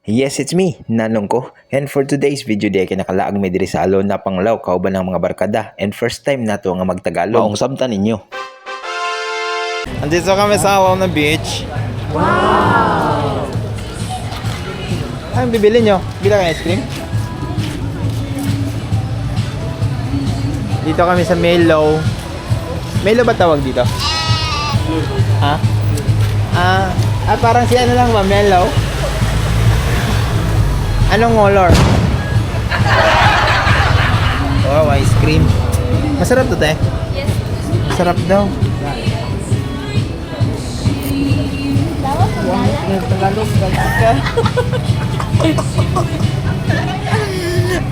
Yes, it's me, Nanong ko. And for today's video, di ay kinakalaag may diri sa alon na panglaw kauban ng mga barkada. And first time na to nga magtagalog. Maong sabtan ninyo. Andito kami sa Awaw na beach. Wow! Anong bibili nyo? Bila kayo ice cream? Dito kami sa Melo. Melo ba tawag dito? Ha? Parang si ano lang ba? Melo? Anong color? Wow, ice cream. Masarap to, te? Yes. Masarap daw.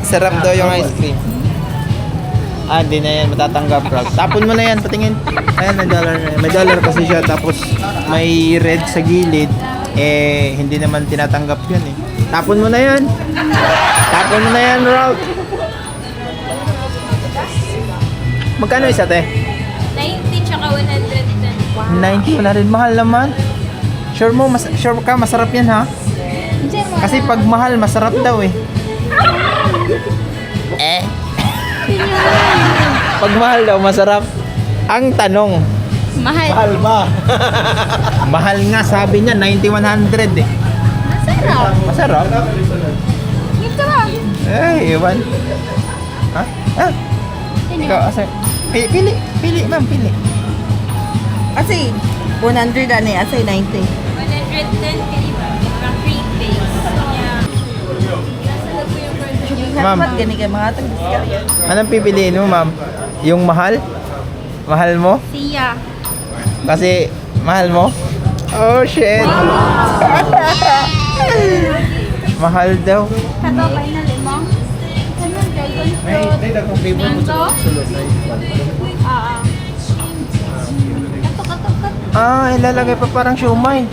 Sarap daw yung ice cream. Di na yan, matatanggap, Rob. Tapon mo na yan, patingin. Ayan, may dollar na yan. May dollar kasi siya, tapos may red sa gilid. Hindi naman tinatanggap yun eh. Tapon mo na yan. Tapon mo na yan, Rob. Magkano isa, te? 90 tsaka 110. Wow. 90, wala rin. Mahal naman. Sure mo, sure ka, masarap yan, ha? Kasi pag mahal, masarap daw eh. Pag mahal daw, masarap. Ang tanong, Mahal. mahal ba? Mahal nga, sabi niya, 90-100 eh. Masarap. Masarap? Ito lang. Iwan. Ha? Ikaw, asa? Pili, ma'am, pili. Kasi 100 ani, asay 90. 110 kaliba. Parang free base. Yeah. Nasa na po yung burger. Ma'am. Dapat gani kay mga tag-discount. Anong pipiliin mo, ma'am? Yung mahal? Mahal mo? Siya. Kasi mahal mo? Oh, shit. Mahal daw. Kato pa na limang. Kanang dragon fruit. Mango. Kato. Ilalagay pa parang siumay.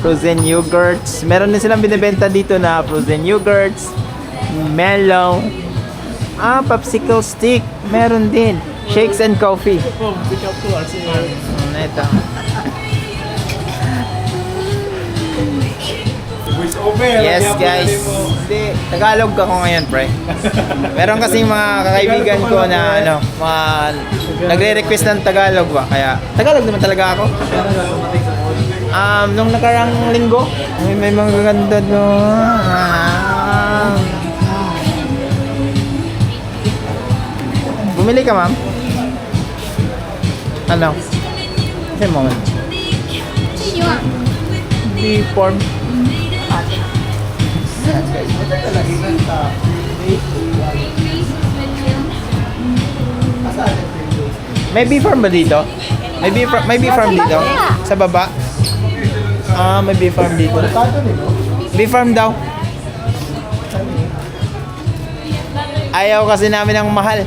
Frozen yogurts. Meron din silang binibenta dito na frozen yogurts, melon, popsicle stick. Meron din. Shakes and coffee. Ito. Yes, guys. Hindi, Tagalog ako ngayon, pre. Meron kasing mga kakaibigan ko na nagre-request ng Tagalog ba? Kaya Tagalog naman talaga ako. Nung nakarang linggo, may mga ganda Bumili ka, ma'am? Ano? Kasi mo. Sino ah? Form. May beef farm ba dito? May beef farm dito? Sa baba? May beef farm dito. Beef farm daw. Ayaw kasi namin ng mahal.